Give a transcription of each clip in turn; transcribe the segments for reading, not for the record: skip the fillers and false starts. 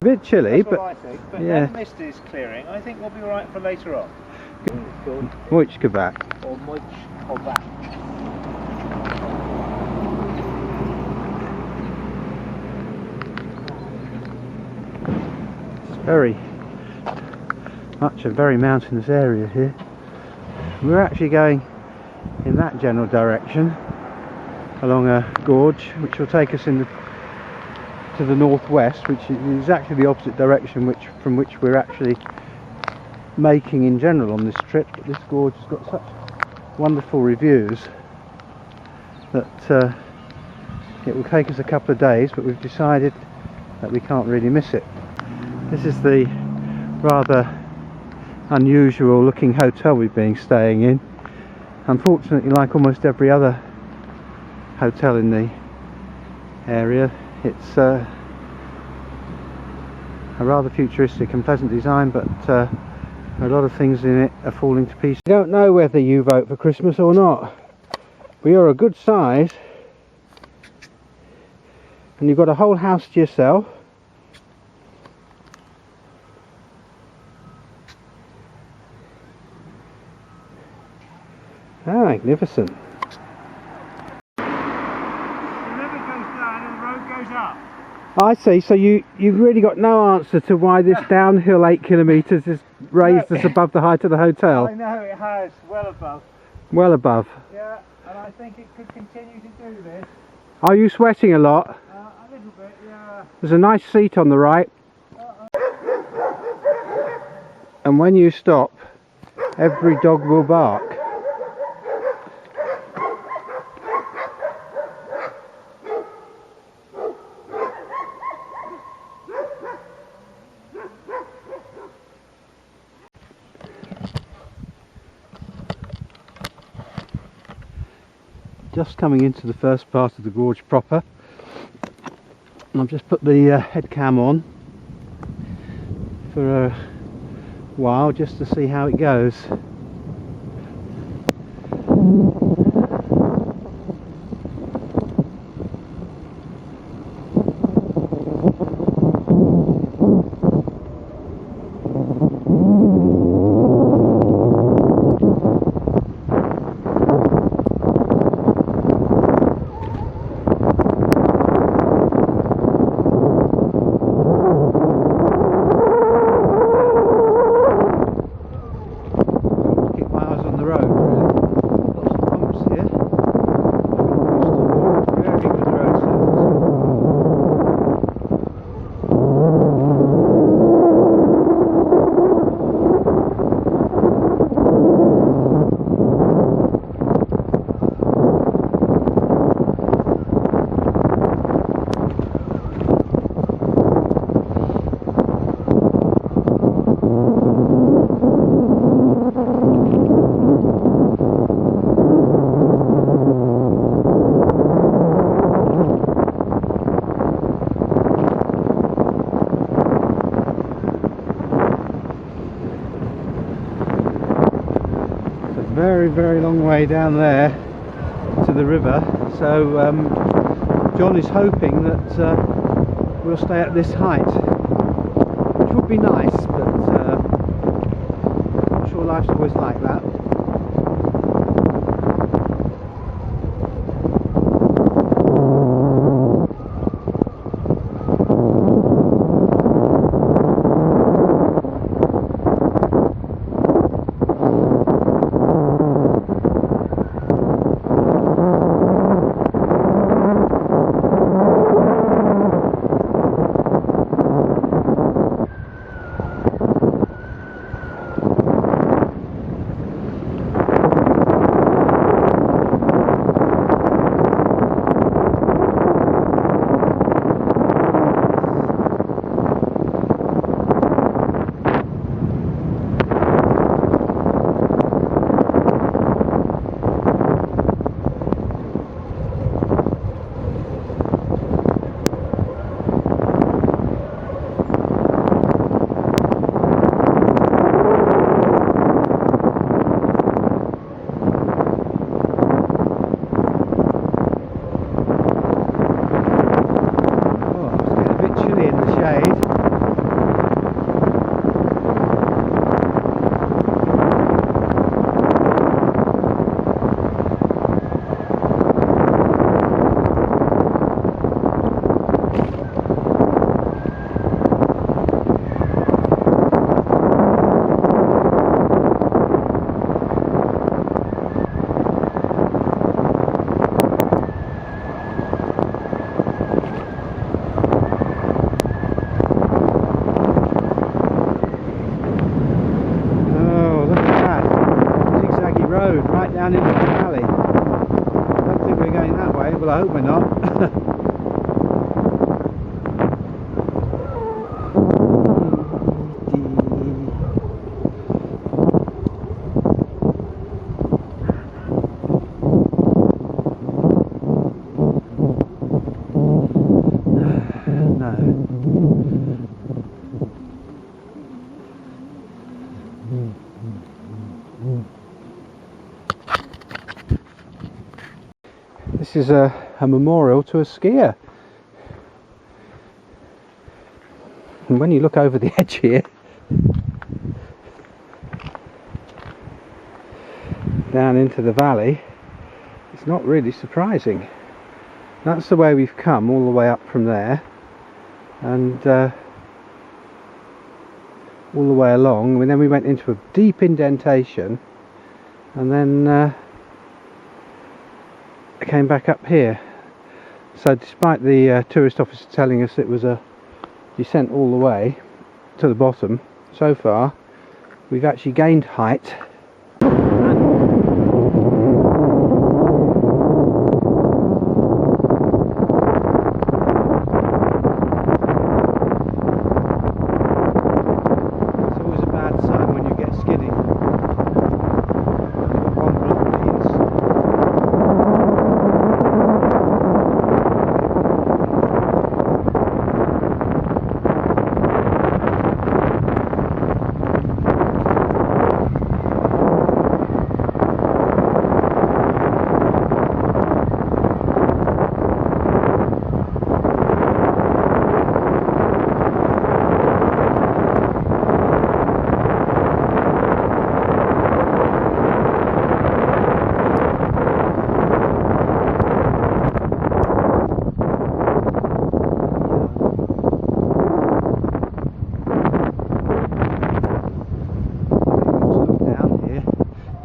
A bit chilly, That's but what I think. But yeah. when the mist is clearing, I think we'll be alright for later on. Moich kebab. Or Moich Kebab. It's very much a very mountainous area here. We're actually going in that general direction along a gorge which will take us to the northwest, which is exactly the opposite direction from which we're actually making in general on this trip. But this gorge has got such wonderful reviews that it will take us a couple of days, but we've decided that we can't really miss it. This is the rather unusual looking hotel we've been staying in. Unfortunately, like almost every other hotel in the area, it's a rather futuristic and pleasant design, but a lot of things in it are falling to pieces. I don't know whether you vote for Christmas or not, but you're a good size and you've got a whole house to yourself. Ah, magnificent. The river goes down and the road goes up. I see, so you've really got no answer to why this downhill 8 kilometres is raised us above the height of the hotel. I know it has, well above. Well above. Yeah, and I think it could continue to do this. Are you sweating a lot? A little bit, yeah. There's a nice seat on the right. And when you stop, every dog will bark. Just coming into the first part of the gorge proper, and I've just put the head cam on for a while just to see how it goes. Very long way down there to the river, so John is hoping that we'll stay at this height, which would be nice, but I'm sure life's always like that. hope we're not. This is a memorial to a skier, and when you look over the edge here down into the valley, it's not really surprising. That's the way we've come, all the way up from there and all the way along, and then we went into a deep indentation and then came back up here. So despite the tourist officer telling us it was a descent all the way to the bottom, so far we've actually gained height.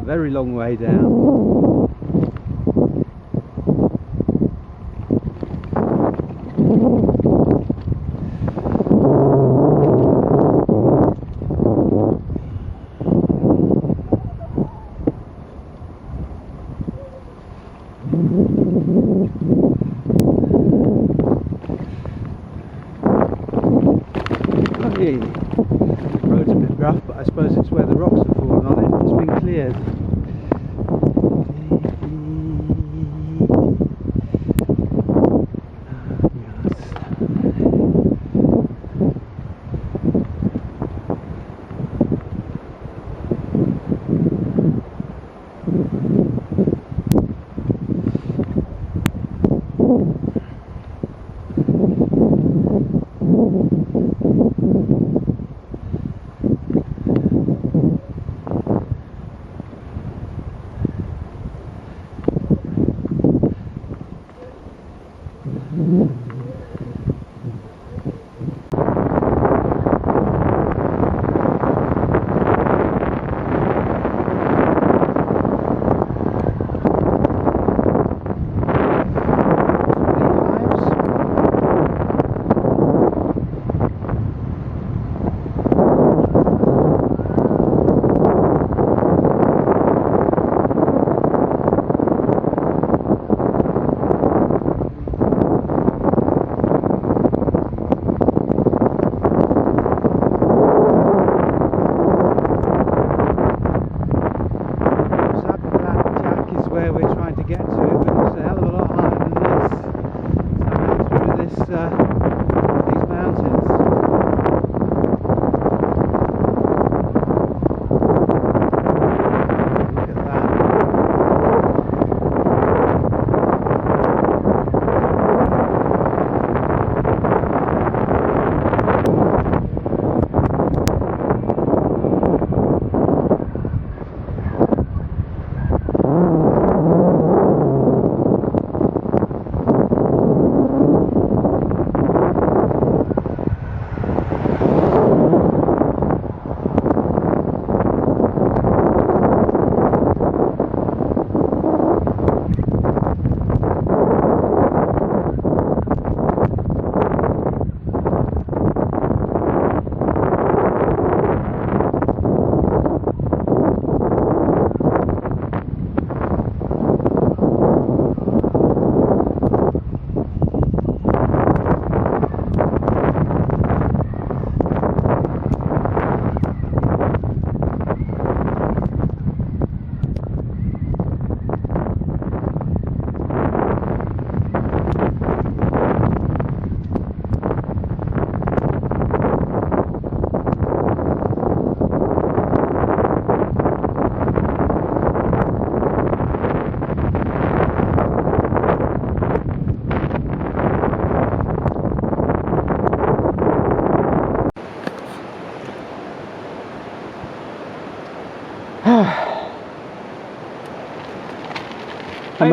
Very long way down. Okay. The road's a bit rough, but I suppose it's where the rocks have fallen on it. It's been cleared.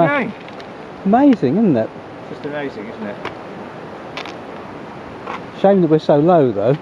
going? Amazing, isn't it? Just amazing, isn't it? Shame that we're so low though.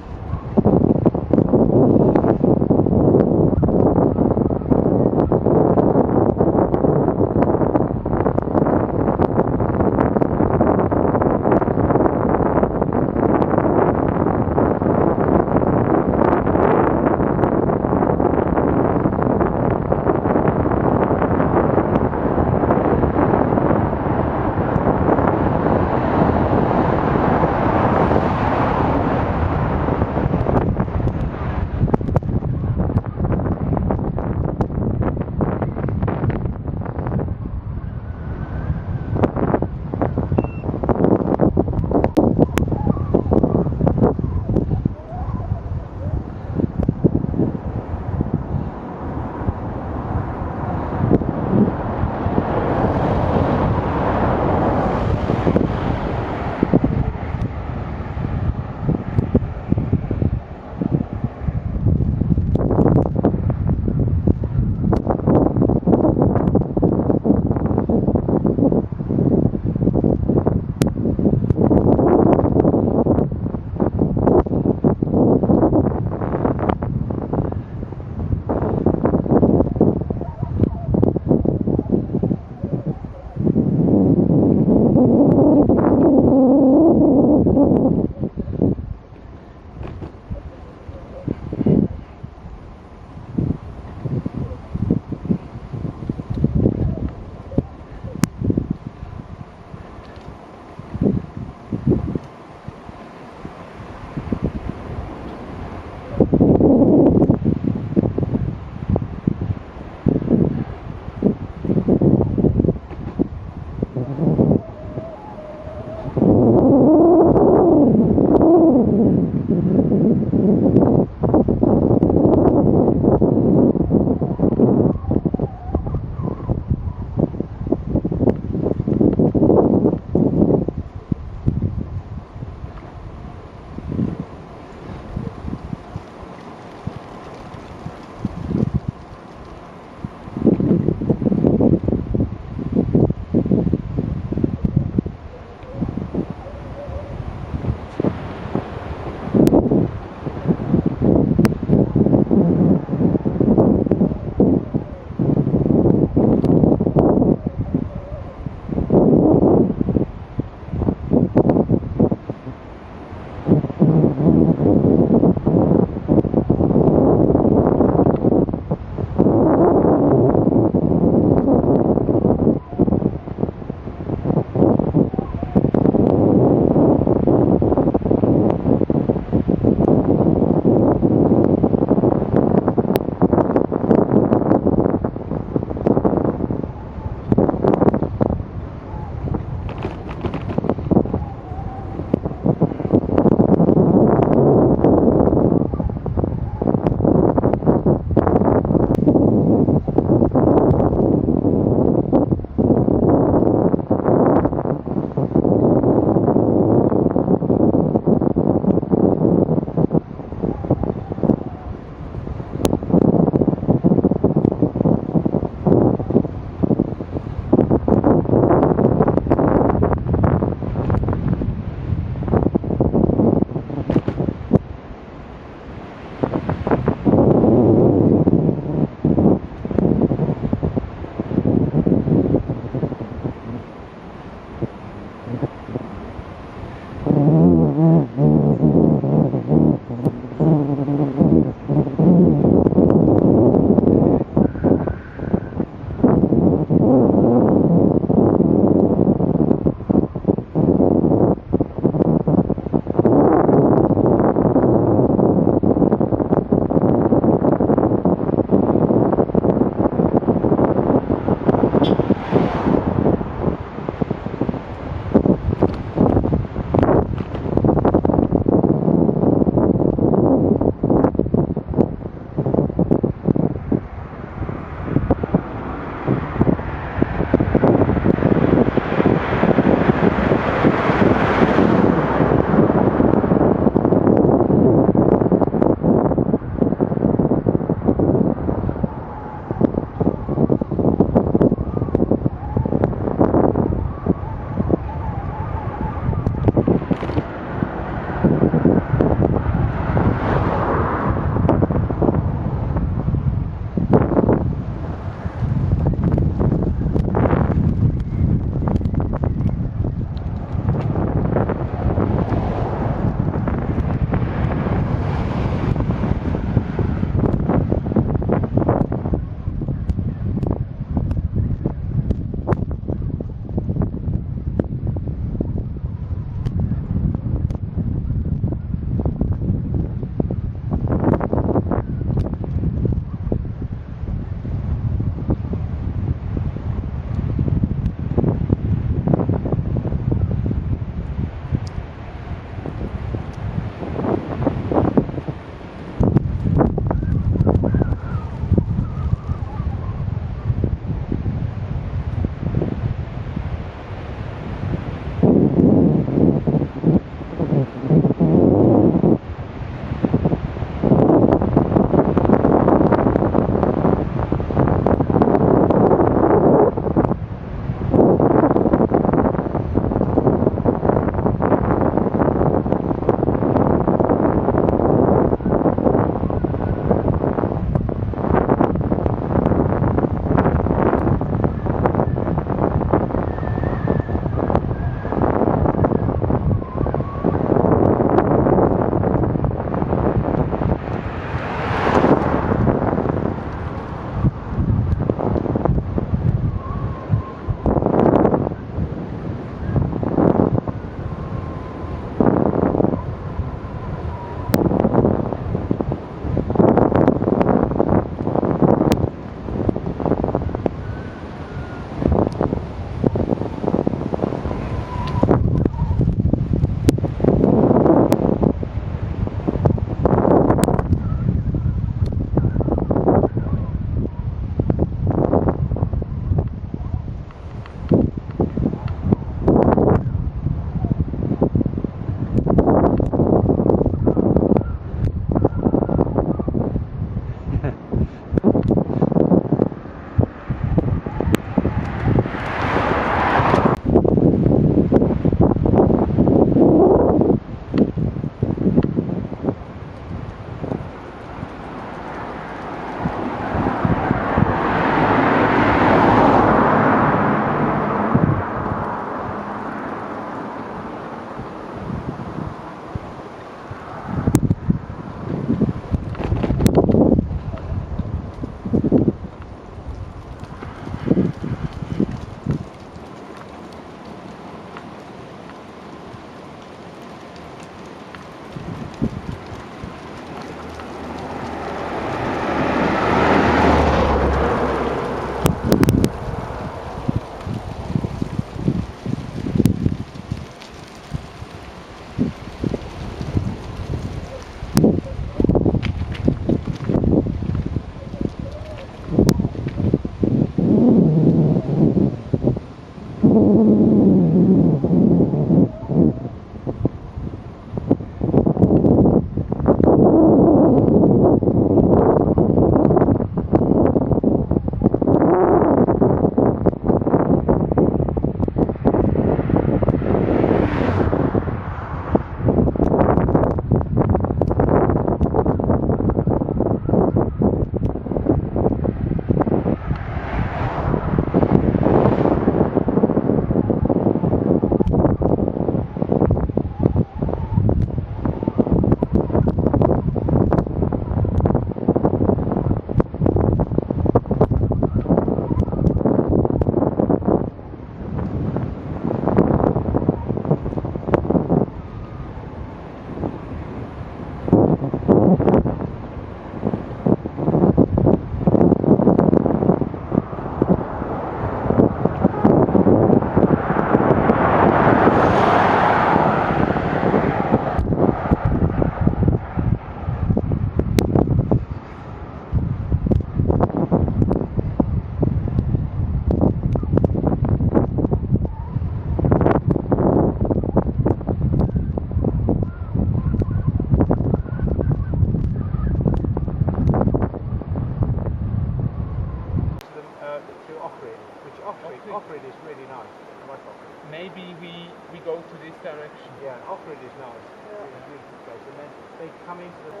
Yeah, Oxford is nice. It's a beautiful place. And then they come into the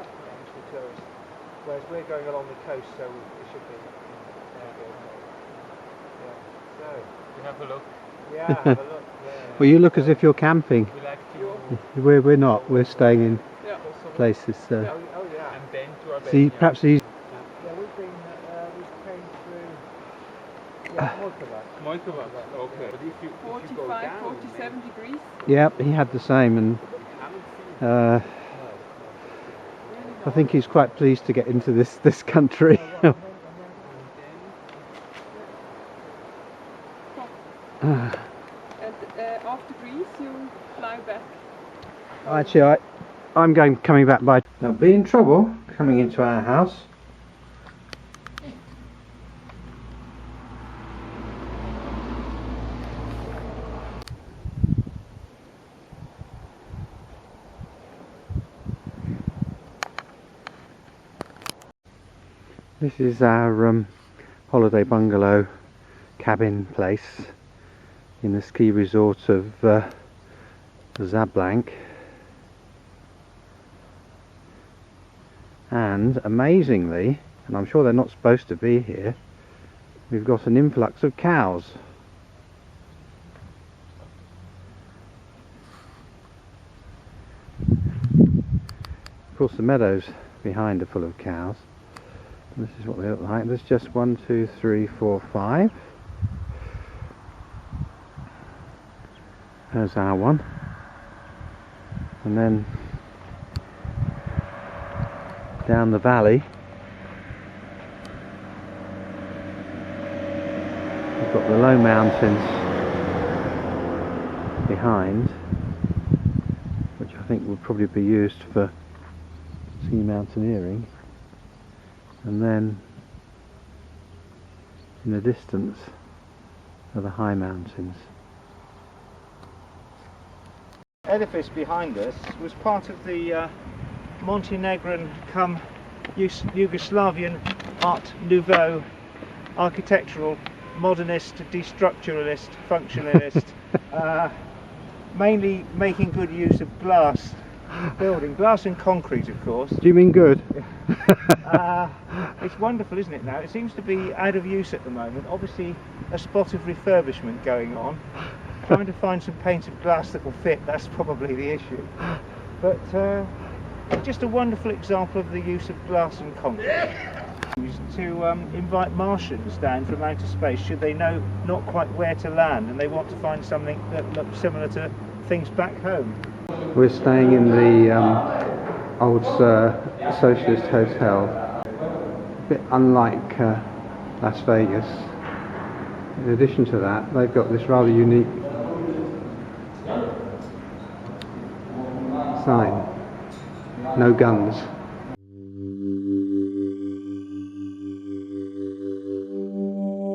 tourists, whereas we're going along the coast, so it should be. Yeah. So. We have a look. Yeah, have a look. Yeah. Well, you look as if you're camping. We like to. We're not. We're staying in Yeah. places. Oh yeah. And then to our See, bed, perhaps these. Yeah, we came through. Yeah, Moikova. Okay. But if you go 45, down, 47 degrees. Yeah, he had the same, and I think he's quite pleased to get into this country. And after Greece, you fly back. Actually, I'm coming back by. Now, be in trouble coming into our house. This is our holiday bungalow cabin place in the ski resort of Zablank, and amazingly, and I'm sure they're not supposed to be here, we've got an influx of cows. Of course the meadows behind are full of cows. This is what they look like. There's just 1, 2, 3, 4, 5. There's our one. And then down the valley we've got the low mountains behind, which I think would probably be used for ski mountaineering. And then in the distance are the high mountains. Edifice behind us was part of the Montenegrin come Yugoslavian Art Nouveau architectural modernist, destructuralist, functionalist, mainly making good use of glass building, glass and concrete, of course. Do you mean good? It's wonderful, isn't it now? It seems to be out of use at the moment. Obviously a spot of refurbishment going on. Trying to find some painted glass that will fit, that's probably the issue. But just a wonderful example of the use of glass and concrete. To invite Martians down from outer space should they know not quite where to land and they want to find something that looks similar to things back home. We're staying in the old socialist hotel, a bit unlike Las Vegas. In addition to that, they've got this rather unique sign: no guns.